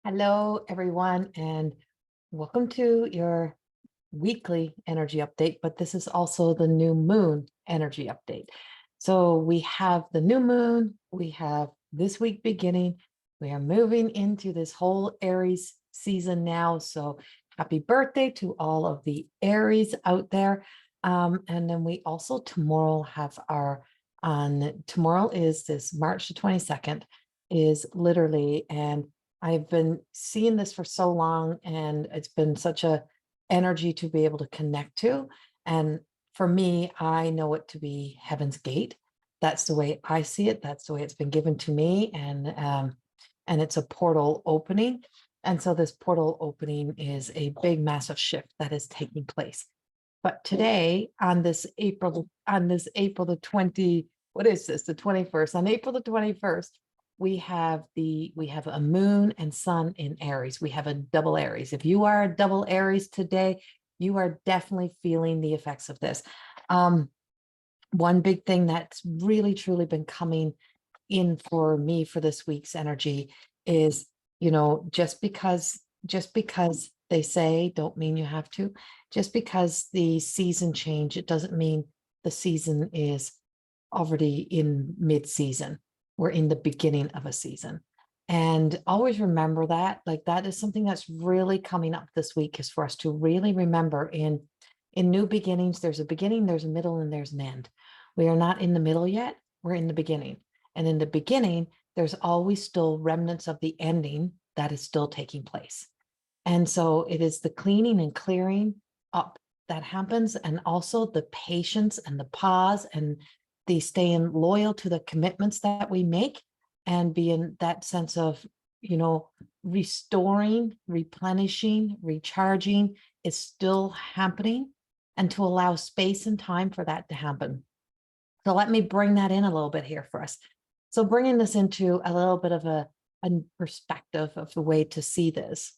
Hello, everyone, and welcome to your weekly energy update. But this is also the new moon energy update. So we have the new moon, we have this week beginning, we are moving into this whole Aries season now. So happy birthday to all of the Aries out there. And then we also tomorrow have tomorrow is this March the 22nd is literally, and I've been seeing this for so long, and it's been such a energy to be able to connect to. And for me, I know it to be Heaven's Gate. That's the way I see it. That's the way it's been given to me. And it's a portal opening. And so this portal opening is a big, massive shift that is taking place. But today, on this April the 20, what is this? The 21st, on April the 21st, we have a moon and sun in Aries. We have a double Aries. If you are a double Aries today, you are definitely feeling the effects of this. One big thing that's really truly been coming in for me for this week's energy is, just because they say, don't mean you have to. Just because the season change, it doesn't mean the season is already in mid-season. We're in the beginning of a season. And always remember that, like, that is something that's really coming up this week, is for us to really remember in new beginnings, there's a beginning, there's a middle, and there's an end. We are not in the middle yet, we're in the beginning. And in the beginning, there's always still remnants of the ending that is still taking place. And so it is the cleaning and clearing up that happens, and also the patience and the pause and the staying loyal to the commitments that we make, and being that sense of, restoring, replenishing, recharging is still happening, and to allow space and time for that to happen. So let me bring that in a little bit here for us. So bringing this into a little bit of a perspective of the way to see this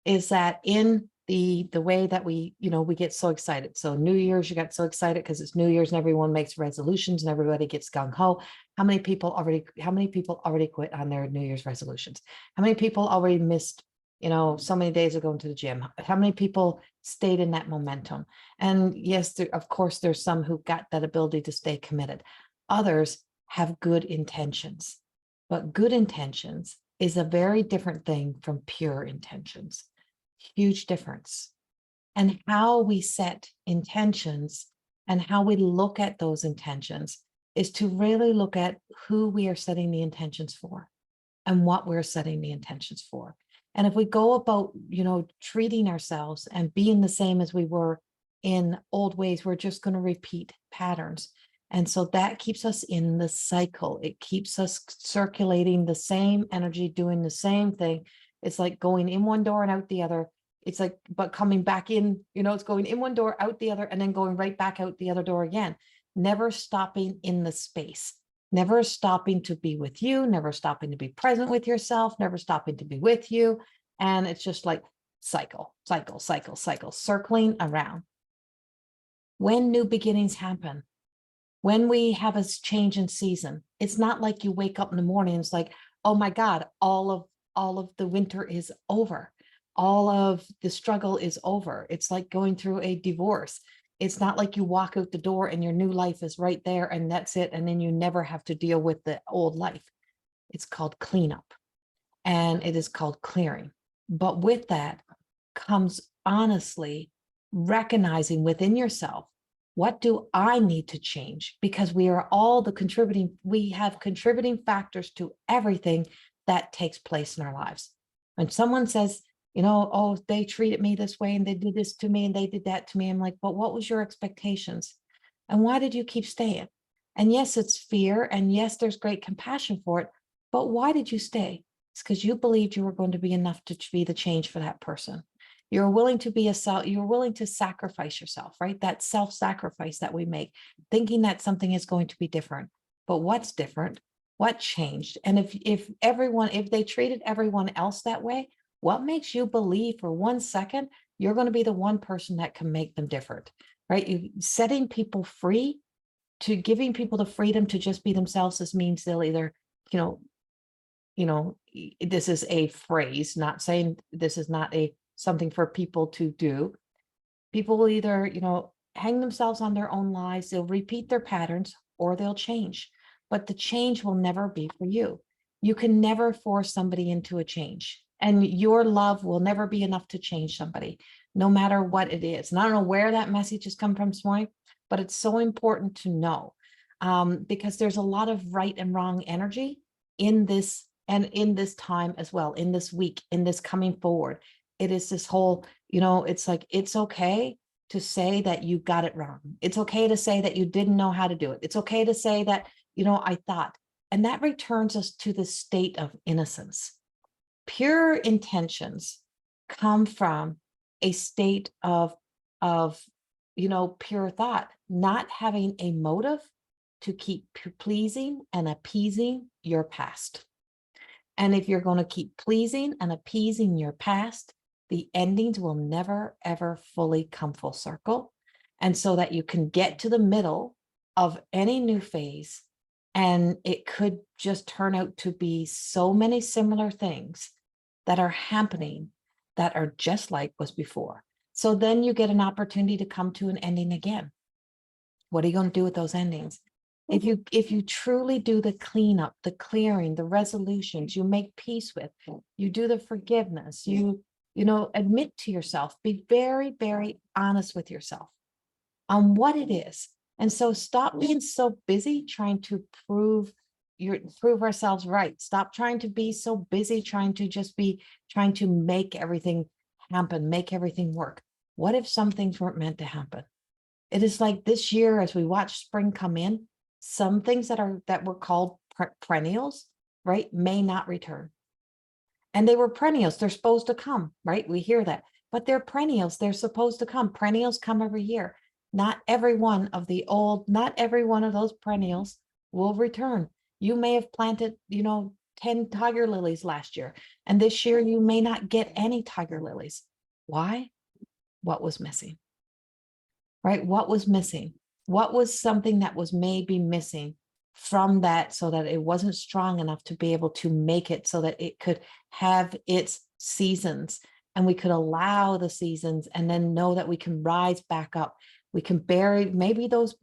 is that in the way that we get so excited. So New Year's, you got so excited because it's New Year's and everyone makes resolutions and everybody gets gung-ho. How many people already quit on their New Year's resolutions? How many people already missed, so many days of going to the gym? How many people stayed in that momentum? And yes, of course, there's some who got that ability to stay committed. Others have good intentions, but good intentions is a very different thing from pure intentions. Huge difference. And how we set intentions and how we look at those intentions is to really look at who we are setting the intentions for and what we're setting the intentions for. And if we go about, treating ourselves and being the same as we were in old ways, we're just going to repeat patterns. And so that keeps us in the cycle. It keeps us circulating the same energy, doing the same thing. It's like going in one door and out the other. It's like, but coming back in, it's going in one door, out the other, and then going right back out the other door again. Never stopping in the space, never stopping to be with you, never stopping to be present with yourself, never stopping to be with you. And it's just like cycle, cycle, cycle, cycle, circling around. When new beginnings happen, when we have a change in season, it's not like you wake up in the morning, it's like, oh my God, all of the winter is over. All of the struggle is over. It's like going through a divorce. It's not like you walk out the door and your new life is right there and that's it. And then you never have to deal with the old life. It's called cleanup, and it is called clearing. But with that comes honestly recognizing within yourself, what do I need to change? Because we are all we have contributing factors to everything that takes place in our lives. When someone says, oh, they treated me this way and they did this to me and they did that to me, I'm like, but what was your expectations? And why did you keep staying? And yes, it's fear. And yes, there's great compassion for it. But why did you stay? It's because you believed you were going to be enough to be the change for that person. You're willing to sacrifice yourself, right? That self-sacrifice that we make, thinking that something is going to be different. But what's different? What changed? And if they treated everyone else that way, what makes you believe for 1 second you're going to be the one person that can make them different, right? You setting people free, to giving people the freedom to just be themselves, this means they'll either, this is a phrase, not saying this is not something for people to do. People will either, hang themselves on their own lies, they'll repeat their patterns, or they'll change. But the change will never be for you. You can never force somebody into a change. And your love will never be enough to change somebody, no matter what it is. And I don't know where that message has come from this morning, but it's so important to know, because there's a lot of right and wrong energy in this, and in this time as well, in this week, in this coming forward. It is this whole, it's like, it's okay to say that you got it wrong. It's okay to say that you didn't know how to do it. It's okay to say that, I thought, and that returns us to the state of innocence. Pure intentions come from a state of pure thought, not having a motive to keep pleasing and appeasing your past. And if you're going to keep pleasing and appeasing your past, the endings will never, ever fully come full circle. And so that you can get to the middle of any new phase, and it could just turn out to be so many similar things that are happening that are just like was before. So then you get an opportunity to come to an ending again. What are you going to do with those endings? If you truly do the cleanup, the clearing, the resolutions, you make peace with, you do the forgiveness, you admit to yourself, be very, very honest with yourself on what it is. And so stop being so busy trying to prove ourselves right. Stop trying to be so busy trying to make everything happen, make everything work. What if some things weren't meant to happen? It is like this year, as we watch spring come in, some things that were called perennials, right, may not return. And they were perennials. They're supposed to come, right? We hear that, but they're perennials. They're supposed to come. Perennials come every year. Not every one of those perennials will return. You may have planted, 10 tiger lilies last year, and this year you may not get any tiger lilies. Why? What was missing? Right? What was missing? What was something that was maybe missing from that, so that it wasn't strong enough to be able to make it so that it could have its seasons, and we could allow the seasons, and then know that we can rise back up. We can bury, maybe those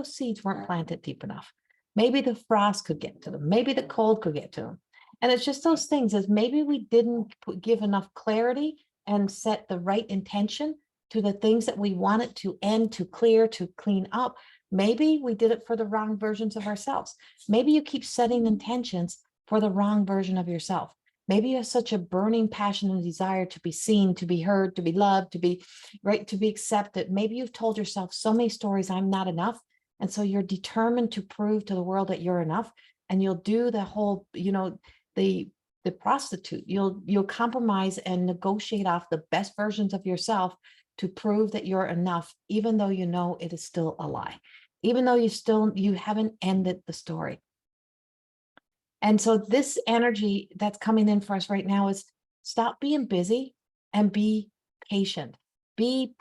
seeds weren't planted deep enough. Maybe the frost could get to them. Maybe the cold could get to them. And it's just those things, as maybe we didn't give enough clarity and set the right intention to the things that we wanted to end, to clear, to clean up. Maybe we did it for the wrong versions of ourselves. Maybe you keep setting intentions for the wrong version of yourself. Maybe you have such a burning passion and desire to be seen, to be heard, to be loved, to be right, to be accepted. Maybe you've told yourself so many stories, I'm not enough. And so you're determined to prove to the world that you're enough. And you'll do the whole, the prostitute. You'll compromise and negotiate off the best versions of yourself to prove that you're enough, even though you know it is still a lie, even though you haven't ended the story. And so this energy that's coming in for us right now is stop being busy and be patient. Be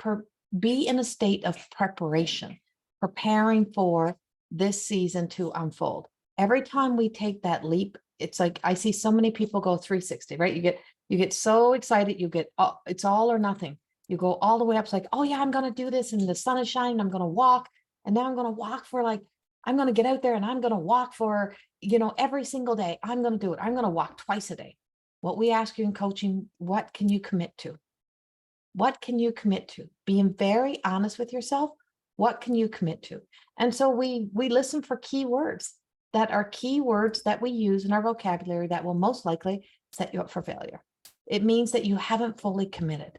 in a state of preparation, preparing for this season to unfold. Every time we take that leap, it's like I see so many people go 360, right? You get so excited, it's all or nothing. You go all the way up. It's like, oh yeah, I'm going to do this, and the sun is shining. I'm going to walk, and then I'm going to walk for I'm going to get out there, and I'm going to walk for, every single day. I'm going to do it. I'm going to walk twice a day. What we ask you in coaching, what can you commit to? What can you commit to? Being very honest with yourself. What can you commit to? And so we listen for keywords that are keywords that we use in our vocabulary that will most likely set you up for failure. It means that you haven't fully committed.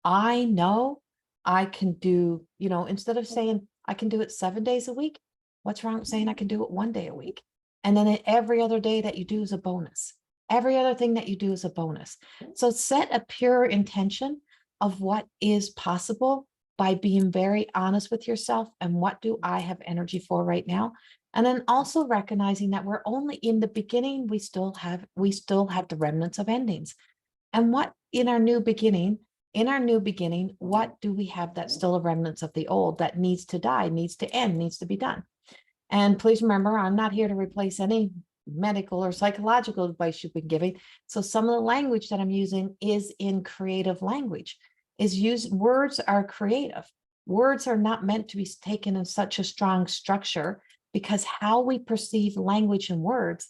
I know I can do, instead of saying I can do it 7 days a week, what's wrong with saying I can do it 1 day a week? And then every other day that you do is a bonus. Every other thing that you do is a bonus. So set a pure intention of what is possible by being very honest with yourself, and what do I have energy for right now? And then also recognizing that we're only in the beginning. We still have the remnants of endings. And what in our new beginning, what do we have that's still a remnants of the old that needs to die, needs to end, needs to be done? And please remember, I'm not here to replace any medical or psychological advice you've been giving. So some of the language that I'm using is in creative language, words are creative. Words are not meant to be taken in such a strong structure, because how we perceive language and words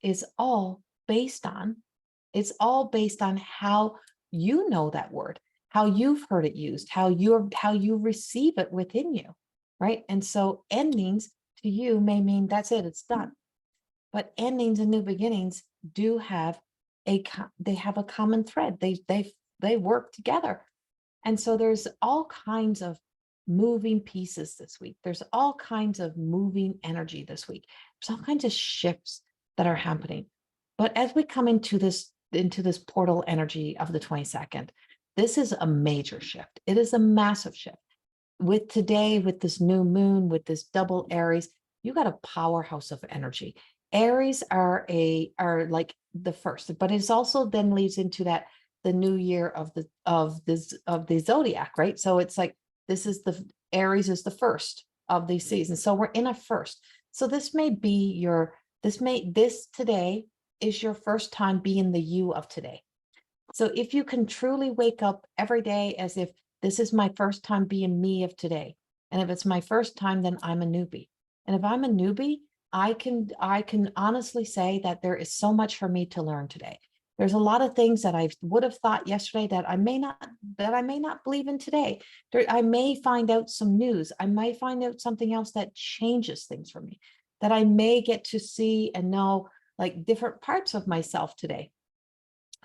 is all based on, it's all based on how you know that word, how you've heard it used, how you receive it within you, right? And so endings to you may mean that's it, it's done. But endings and new beginnings do have they have a common thread. They work together. And so there's all kinds of moving pieces this week. There's all kinds of moving energy this week. There's all kinds of shifts that are happening. But as we come into this portal energy of the 22nd, this is a major shift. It is a massive shift. With today, with this new moon, with this double Aries, you got a powerhouse of energy. Aries are like the first, but it's also then leads into that the new year of the zodiac, right? So it's like Aries is the first of these seasons. So we're in a first. So this may be this today is your first time being the you of today. So if you can truly wake up every day as if this is my first time being me of today, and if it's my first time, then I'm a newbie. And if I'm a newbie, I can honestly say that there is so much for me to learn today. There's a lot of things that I would have thought yesterday that I may not believe in today. I may find out some news. I might find out something else that changes things for me, that I may get to see and know like different parts of myself today.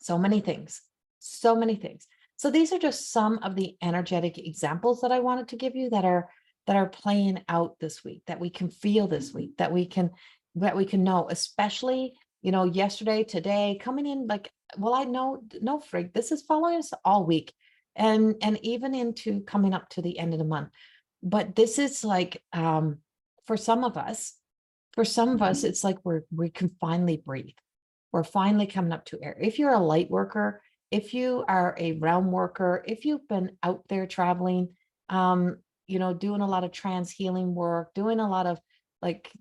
So many things, so many things. So these are just some of the energetic examples that I wanted to give you that are playing out this week, that we can feel this week, that we can know, especially, yesterday, today, coming in like, well, I know, no frig, this is following us all week and even into coming up to the end of the month. But this is like, for some of us, it's like we can finally breathe. We're finally coming up to air. If you're a light worker, if you are a realm worker, if you've been out there traveling, doing a lot of trans healing work, doing a lot of like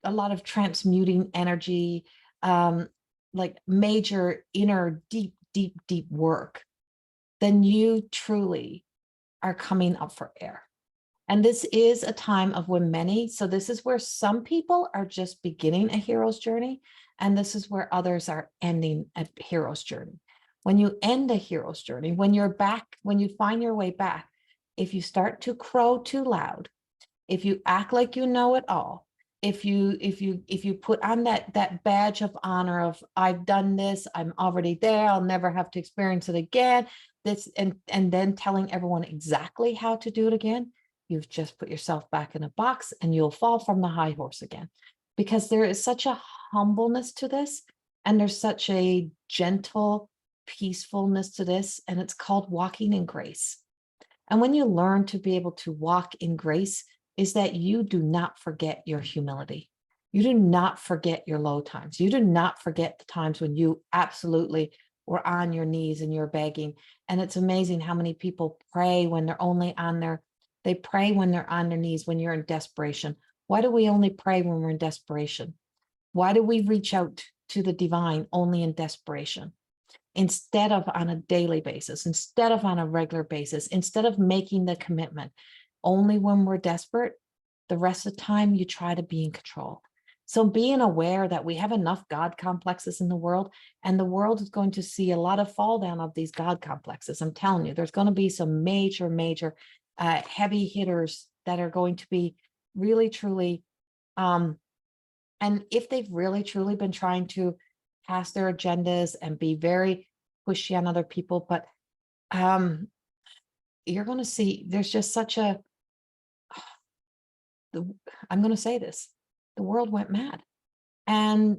a lot of transmuting energy, like major inner deep work, then you truly are coming up for air. And this is a time of so this is where some people are just beginning a hero's journey, and this is where others are ending a hero's journey. When you end a hero's journey, when you're back, when you find your way back, if you start to crow too loud, if you act like you know it all, if you put on that badge of honor of I've done this, I'm already there, I'll never have to experience it again, this and then telling everyone exactly how to do it again, you've just put yourself back in a box and you'll fall from the high horse again. Because there is such a humbleness to this, and there's such a gentle peacefulness to this, and it's called walking in grace. And when you learn to be able to walk in grace, is that you do not forget your humility. You do not forget your low times. You do not forget the times when you absolutely were on your knees and you're begging. And it's amazing how many people pray when they pray when they're on their knees, when you're in desperation. Why do we only pray when we're in desperation? Why do we reach out to the divine only in desperation? Instead of on a daily basis, instead of on a regular basis, instead of making the commitment, only when we're desperate, the rest of the time you try to be in control. So being aware that we have enough God complexes in the world, and the world is going to see a lot of fall down of these God complexes. I'm telling you, there's going to be some major heavy hitters that are going to be really, truly, and if they've really, truly been trying to pass their agendas and be very pushy on other people, but you're going to see there's just such I'm going to say this, the world went mad. And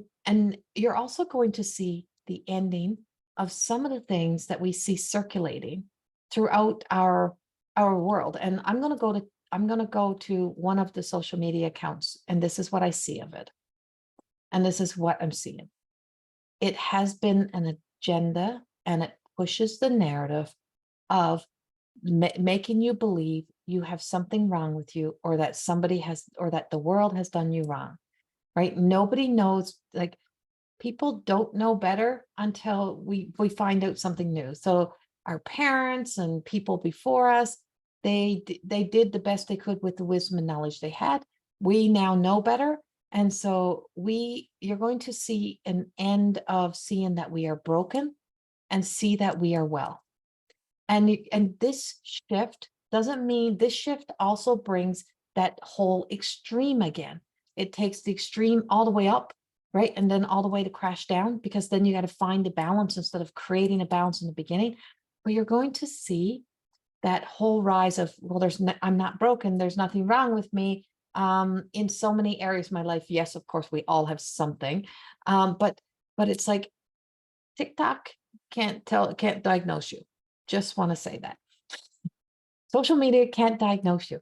you're also going to see the ending of some of the things that we see circulating throughout our world. And I'm going to go to one of the social media accounts, and this is what I see of it. And this is what I'm seeing. It has been an agenda, and it pushes the narrative of making you believe you have something wrong with you, or that somebody has, or that the world has done you wrong, right? Nobody knows, like, people don't know better until we find out something new. So our parents and people before us, they did the best they could with the wisdom and knowledge they had. We now know better. And so you're going to see an end of seeing that we are broken and see that we are well. And this shift doesn't mean, this shift also brings that whole extreme again. It takes the extreme all the way up, right? And then all the way to crash down, because then you got to find the balance instead of creating a balance in the beginning. But you're going to see that whole rise of, well, I'm not broken. There's nothing wrong with me. In so many areas of my life, yes, of course, we all have something. But it's like TikTok can't diagnose you. Just want to say that. Social media can't diagnose you.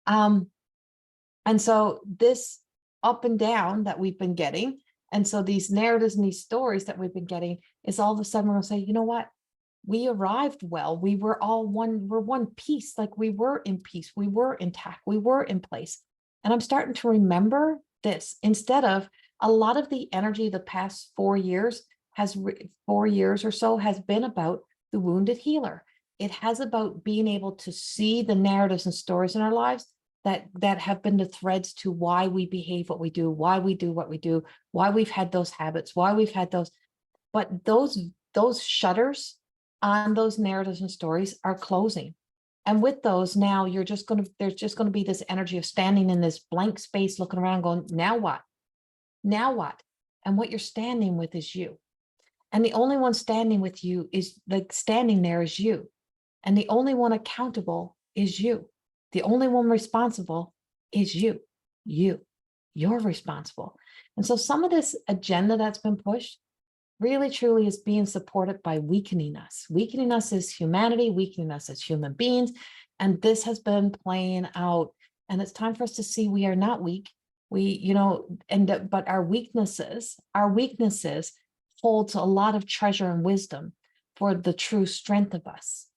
And so this up and down that we've been getting, and so these narratives and these stories that we've been getting, is all of a sudden we're going to say, you know what? We arrived well. We were all we're one piece. Like, we were in peace. We were intact. We were in place. And I'm starting to remember this, instead of a lot of the energy the past 4 years 4 years or so has been about the wounded healer. It has about being able to see the narratives and stories in our lives that have been the threads to why we behave what we do, why we do what we do, why we've had those habits, why we've had those. But those shutters on those narratives and stories are closing. And with those, now there's just going to be this energy of standing in this blank space, looking around going, now what? Now what? And what you're standing with is you. And the only one standing with you is, like, standing there is you. And the only one accountable is you. The only one responsible is you. You're responsible. And so some of this agenda that's been pushed really truly is being supported by weakening us as humanity, weakening us as human beings. And this has been playing out. And it's time for us to see we are not weak. But our weaknesses holds a lot of treasure and wisdom for the true strength of us.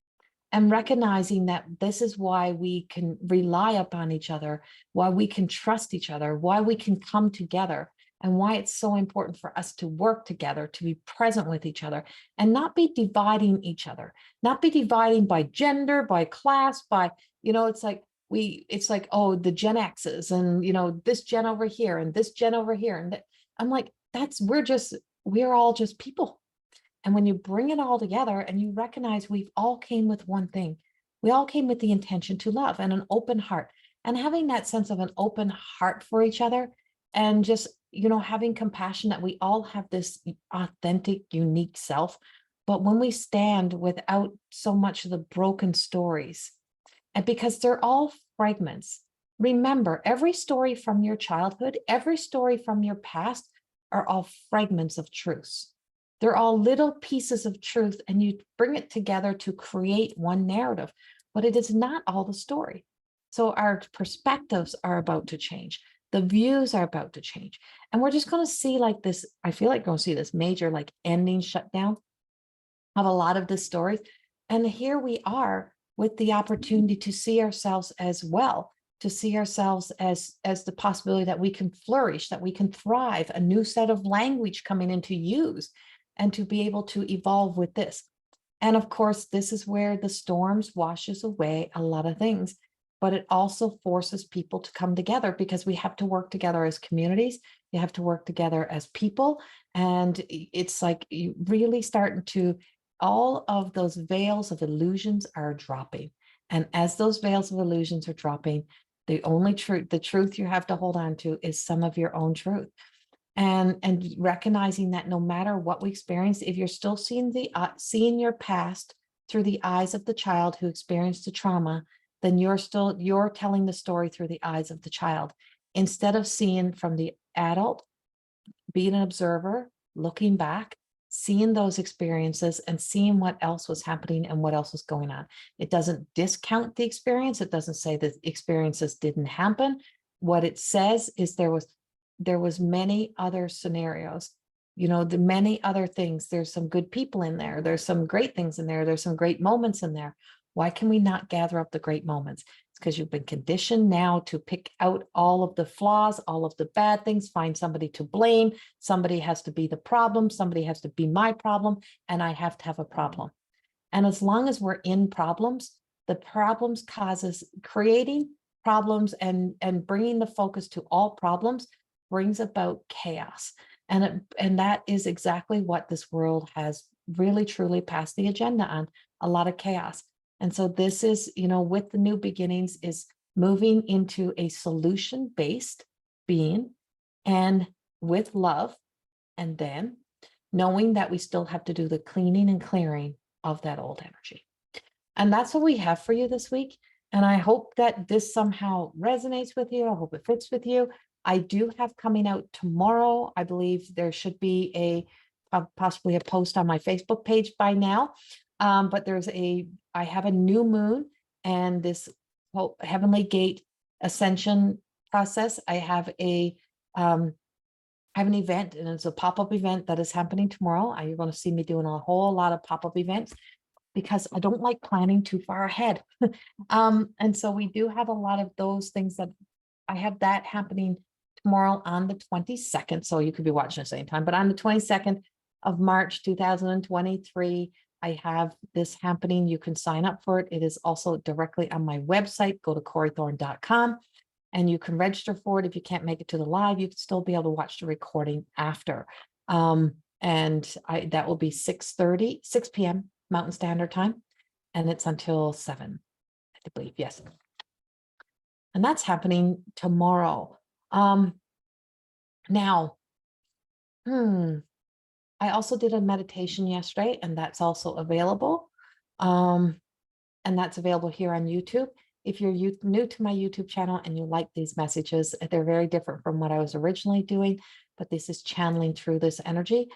And recognizing that this is why we can rely upon each other, why we can trust each other, why we can come together, and why it's so important for us to work together, to be present with each other, and not be dividing each other, not be dividing by gender, by class, by, it's like, oh, the Gen X's and, this Gen over here and this Gen over here. And I'm like, we're all just people. And when you bring it all together and you recognize we've all came with one thing, we all came with the intention to love and an open heart, and having that sense of an open heart for each other, and just, having compassion that we all have this authentic, unique self. But when we stand without so much of the broken stories, and because they're all fragments, remember, every story from your childhood, every story from your past are all fragments of truths. They're all little pieces of truth, and you bring it together to create one narrative, but it is not all the story. So our perspectives are about to change. The views are about to change. And we're just going to see, like, this, I feel like we're going to see this major, like, ending shutdown of a lot of the stories. And here we are with the opportunity to see ourselves as well, to see ourselves as the possibility that we can flourish, that we can thrive, a new set of language coming into use, and to be able to evolve with this. And of course, this is where the storms washes away a lot of things, but it also forces people to come together, because we have to work together as communities. You have to work together as people. And it's like you really starting to, all of those veils of illusions are dropping. And as those veils of illusions are dropping, the truth you have to hold on to is some of your own truth. And recognizing that no matter what we experience, if you're still seeing your past through the eyes of the child who experienced the trauma, then you're telling the story through the eyes of the child, instead of seeing from the adult, being an observer, looking back, seeing those experiences and seeing what else was happening and what else was going on. It doesn't discount the experience. It doesn't say that experiences didn't happen. What it says is there was many other scenarios, the many other things. There's some good people in there. There's some great things in there. There's some great moments in there. Why can we not gather up the great moments? because you've been conditioned now to pick out all of the flaws, all of the bad things, find somebody to blame. Somebody has to be the problem. Somebody has to be my problem. And I have to have a problem. And as long as we're in problems, the problems causes creating problems and bringing the focus to all problems brings about chaos. And that is exactly what this world has really, truly passed the agenda on, a lot of chaos. And so this is, with the new beginnings, is moving into a solution-based being and with love, and then knowing that we still have to do the cleaning and clearing of that old energy. And that's what we have for you this week. And I hope that this somehow resonates with you. I hope it fits with you. I do have coming out tomorrow. I believe there should be possibly a post on my Facebook page by now. But I have a new moon and this Heavenly Gate ascension process. I have an event, and it's a pop-up event that is happening tomorrow. You're going to see me doing a whole lot of pop-up events because I don't like planning too far ahead. And so we do have a lot of those things that I have that happening tomorrow on the 22nd. So you could be watching at the same time, but on the 22nd of March, 2023, I have this happening. You can sign up for it. It is also directly on my website. Go to corriethorne.com and you can register for it. If you can't make it to the live, you can still be able to watch the recording after. That will be 6 p.m. Mountain Standard Time. And it's until 7, I believe. Yes. And that's happening tomorrow. Now, I also did a meditation yesterday, and that's also available. And that's available here on YouTube. If you're new to my YouTube channel and you like these messages, they're very different from what I was originally doing, but this is channeling through this energy.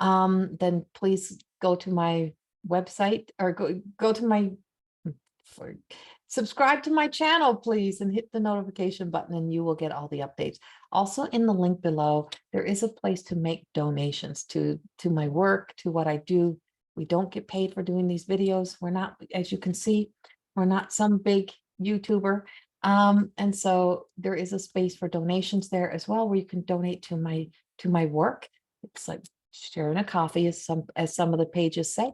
Then please go to my website or go to my, subscribe to my channel, please, and hit the notification button and you will get all the updates. Also in the link below, there is a place to make donations to my work, to what I do. We don't get paid for doing these videos. We're not, as you can see, we're not some big YouTuber. And so there is a space for donations there as well, where you can donate to my work. It's like sharing a coffee, as some of the pages say.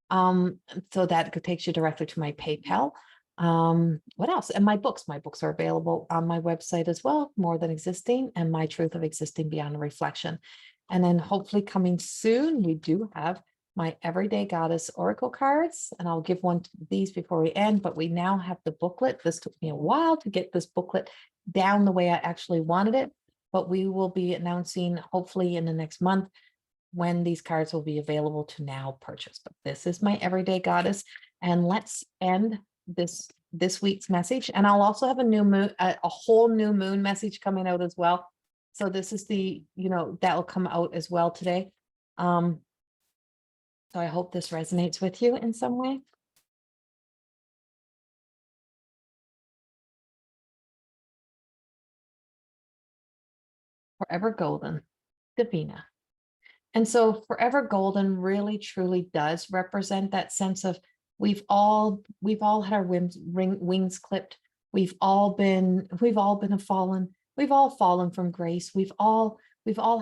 So that takes you directly to my PayPal. What else? And my books are available on my website as well, More Than Existing and My Truth of Existing Beyond Reflection. And then hopefully coming soon, we do have my Everyday Goddess Oracle cards, and I'll give one of these before we end, but we now have the booklet. This took me a while to get this booklet down the way I actually wanted it, but we will be announcing hopefully in the next month when these cards will be available to now purchase. But this is my Everyday Goddess, and let's end this week's message. And I'll also have a new moon, a whole new moon message coming out as well. So this is that'll come out as well today. So I hope this resonates with you in some way. Forever Golden, Davina. And so Forever Golden really truly does represent that sense of we've all had our wings clipped. We've all been fallen. We've all fallen from grace. We've all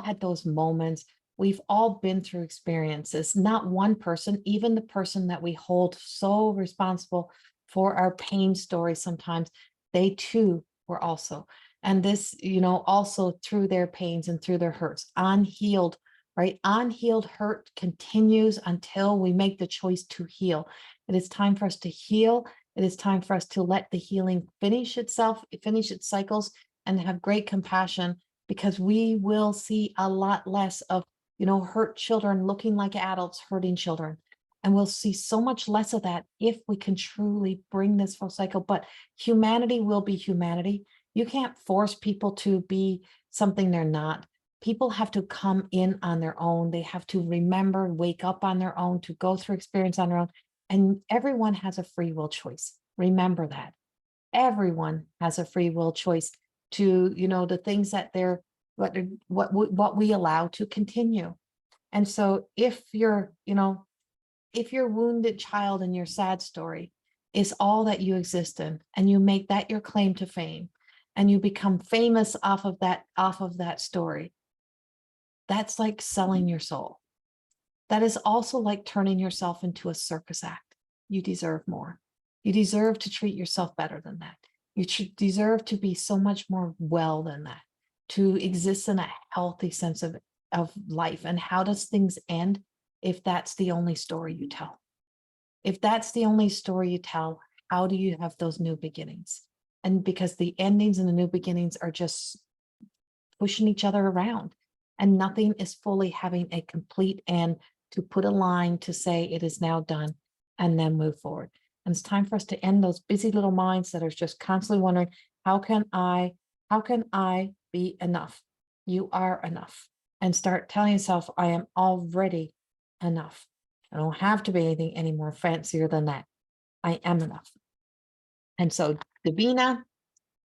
had those moments. We've all been through experiences. Not one person, even the person that we hold so responsible for our pain story sometimes, they too were also. And this, also through their pains and through their hurts, unhealed, right? Unhealed hurt continues until we make the choice to heal. It is time for us to heal. It is time for us to let the healing finish its cycles, and have great compassion, because we will see a lot less of hurt children looking like adults hurting children. And we'll see so much less of that if we can truly bring this full cycle. But humanity will be humanity. You can't force people to be something they're not. People have to come in on their own. They have to remember, wake up on their own, to go through experience on their own. And everyone has a free will choice. Remember that. Everyone has a free will choice to, the things that they're what we allow to continue. And so if you're wounded child in your sad story, is all that you exist in, and you make that your claim to fame, and you become famous off of that story. That's like selling your soul. That is also like turning yourself into a circus act. You deserve more. You deserve to treat yourself better than that. You deserve to be so much more well than that, to exist in a healthy sense of life. And how does things end if that's the only story you tell? If that's the only story you tell, how do you have those new beginnings? And because the endings and the new beginnings are just pushing each other around, and nothing is fully having a complete end to put a line to say it is now done and then move forward. And it's time for us to end those busy little minds that are just constantly wondering, how can I be enough? You are enough. And start telling yourself, I am already enough. I don't have to be anything any more fancier than that. I am enough. And so Davina,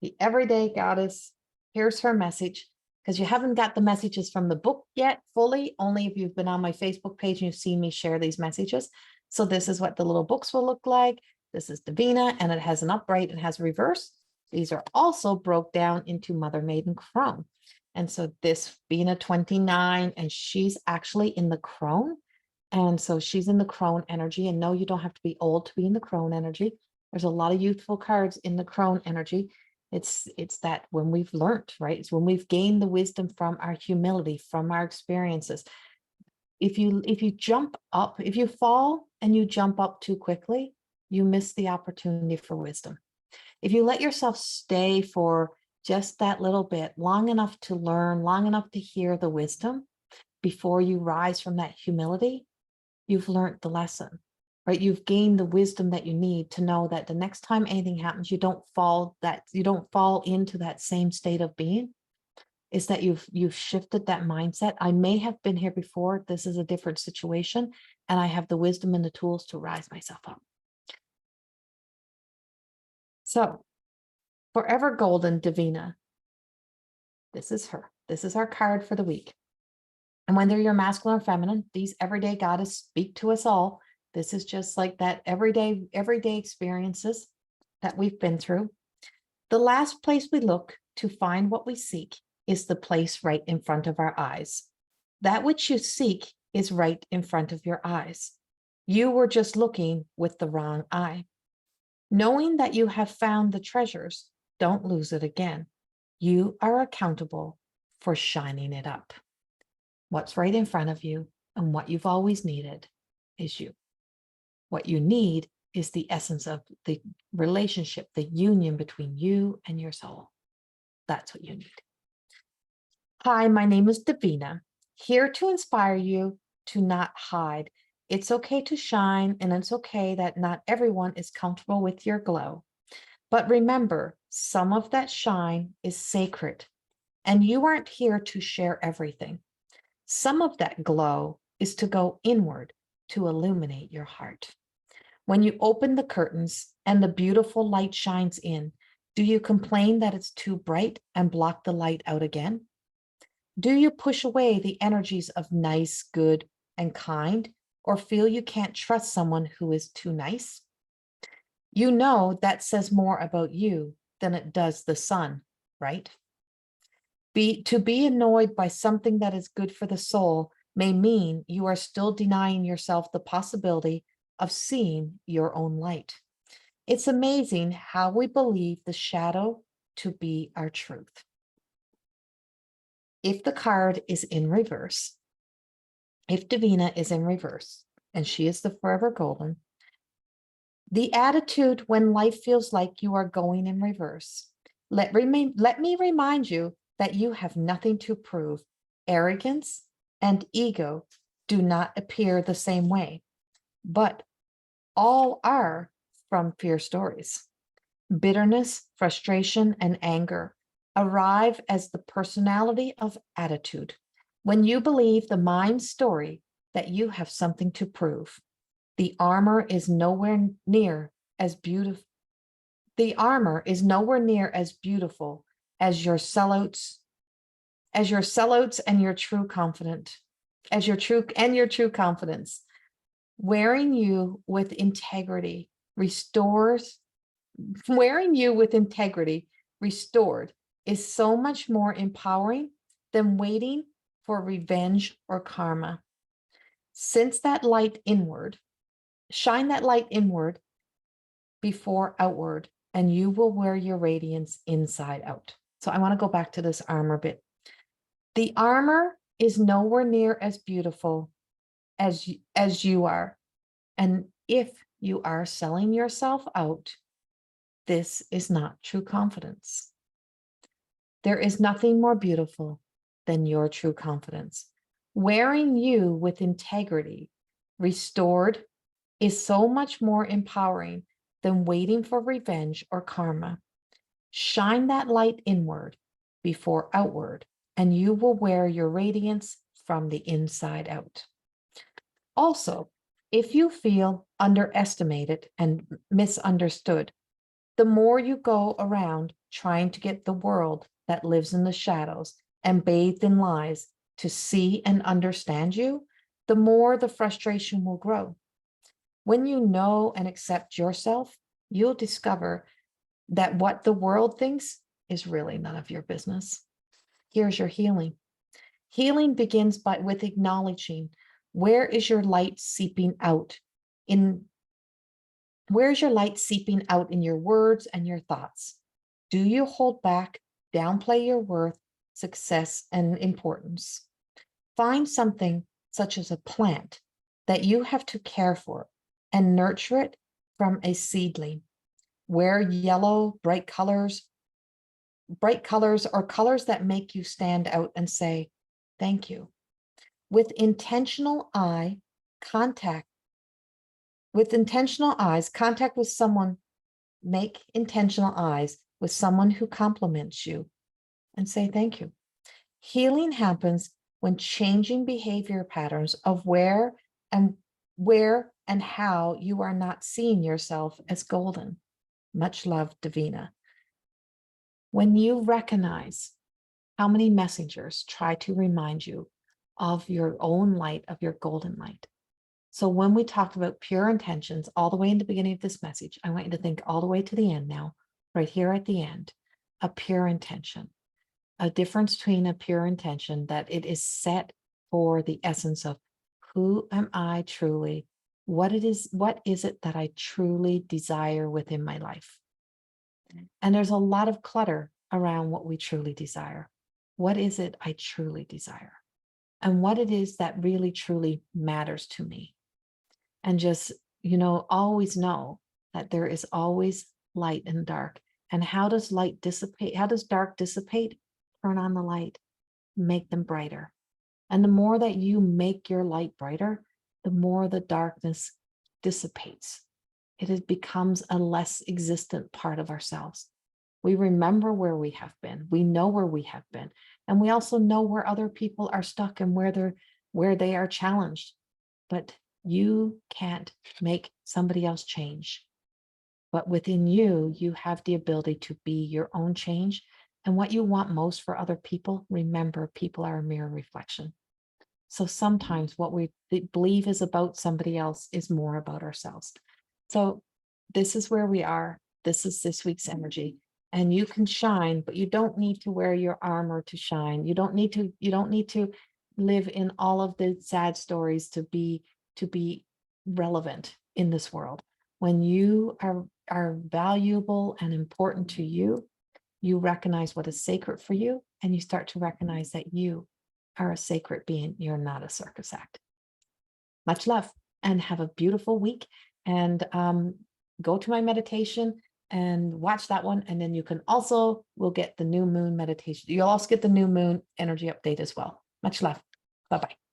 the everyday goddess, here's her message, because you haven't got the messages from the book yet fully, only if you've been on my Facebook page and you've seen me share these messages. So this is what the little books will look like. This is Davina, and it has an upright, it has a reverse. These are also broke down into Mother Maiden Crone. And so this being a 29, and she's actually in the crone. And so she's in the crone energy. And no, you don't have to be old to be in the crone energy. There's a lot of youthful cards in the crone energy. It's that when we've learned, right? It's when we've gained the wisdom from our humility, from our experiences. If you jump up, if you fall and you jump up too quickly, you miss the opportunity for wisdom. If you let yourself stay for just that little bit, long enough to learn, long enough to hear the wisdom before you rise from that humility, you've learned the lesson, right? You've gained the wisdom that you need to know that the next time anything happens, you don't fall into that same state of being. Is that you've shifted that mindset. I may have been here before. This is a different situation, and I have the wisdom and the tools to rise myself up. So, Forever Golden Davina. This is her. This is our card for the week. And whether you're masculine or feminine, these everyday goddess speak to us all. This is just like that everyday experiences that we've been through. The last place we look to find what we seek is the place right in front of our eyes. That which you seek is right in front of your eyes. You were just looking with the wrong eye. Knowing that you have found the treasures, don't lose it again. You are accountable for shining it up. What's right in front of you and what you've always needed is you. What you need is the essence of the relationship, the union between you and your soul. That's what you need. Hi, my name is Davina, here to inspire you to not hide. It's okay to shine, and it's okay that not everyone is comfortable with your glow. But remember, some of that shine is sacred, and you aren't here to share everything. Some of that glow is to go inward to illuminate your heart. When you open the curtains and the beautiful light shines in, do you complain that it's too bright and block the light out again? Do you push away the energies of nice, good, and kind, or feel you can't trust someone who is too nice? You know that says more about you than it does the sun, right? To be annoyed by something that is good for the soul may mean you are still denying yourself the possibility of seeing your own light. It's amazing how we believe the shadow to be our truth. If the card is in reverse, if Davina is in reverse, and she is the Forever Golden, the attitude when life feels like you are going in reverse. Let me remind you that you have nothing to prove. Arrogance and ego do not appear the same way, but all are from fear stories. Bitterness, frustration, and anger arrive as the personality of attitude when you believe the mind story that you have something to prove. The armor is nowhere near as beautiful. The armor is nowhere near as beautiful as your sellouts, and your true confidence. Wearing you with integrity restores, wearing you with integrity, restored, is so much more empowering than waiting for revenge or karma. Since that light inward, shine that light inward before outward, and you will wear your radiance inside out. So I want to go back to this armor bit. The armor is nowhere near as beautiful as you are. And if you are selling yourself out, this is not true confidence. There is nothing more beautiful than your true confidence. Wearing you with integrity, restored, is so much more empowering than waiting for revenge or karma. Shine that light inward before outward, and you will wear your radiance from the inside out. Also, if you feel underestimated and misunderstood, the more you go around trying to get the world that lives in the shadows and bathed in lies to see and understand you, the more the frustration will grow. When you know and accept yourself, you'll discover that what the world thinks is really none of your business. Here's your healing. Healing begins with acknowledging, where is your light seeping out in Where's your light seeping out in your words and your thoughts? Do you hold back, downplay your worth, success, and importance? Find something such as a plant that you have to care for and nurture it from a seedling. Wear yellow, bright colors or colors that make you stand out and say, thank you. With intentional contact with someone, make intentional eyes with someone who compliments you and say thank you. Healing happens when changing behavior patterns of where and how you are not seeing yourself as golden. Much love, Davina. When you recognize how many messengers try to remind you of your own light, of your golden light. So when we talked about pure intentions all the way in the beginning of this message, I want you to think all the way to the end now, right here at the end, a pure intention, a difference between a pure intention that it is set for the essence of who am I truly, what is it that I truly desire within my life? And there's a lot of clutter around what we truly desire. What is it I truly desire? And what it is that really truly matters to me? And just, always know that there is always light and dark. And how does light dissipate? How does dark dissipate? Turn on the light, make them brighter. And the more that you make your light brighter, the more the darkness dissipates. It becomes a less existent part of ourselves. We remember where we have been. We know where we have been. And we also know where other people are stuck and where they are challenged. But you can't make somebody else change. But within you, you have the ability to be your own change. And what you want most for other people, remember, people are a mirror reflection. So sometimes what we believe is about somebody else is more about ourselves. So this is where we are. This is this week's energy. And you can shine, but you don't need to wear your armor to shine. You don't need to live in all of the sad stories to be relevant in this world. When you are valuable and important to you, you recognize what is sacred for you, and you start to recognize that you are a sacred being. You're not a circus act. Much love and have a beautiful week. And go to my meditation and watch that one. And then you can we'll get the new moon meditation. You'll also get the new moon energy update as well. Much love. Bye-bye.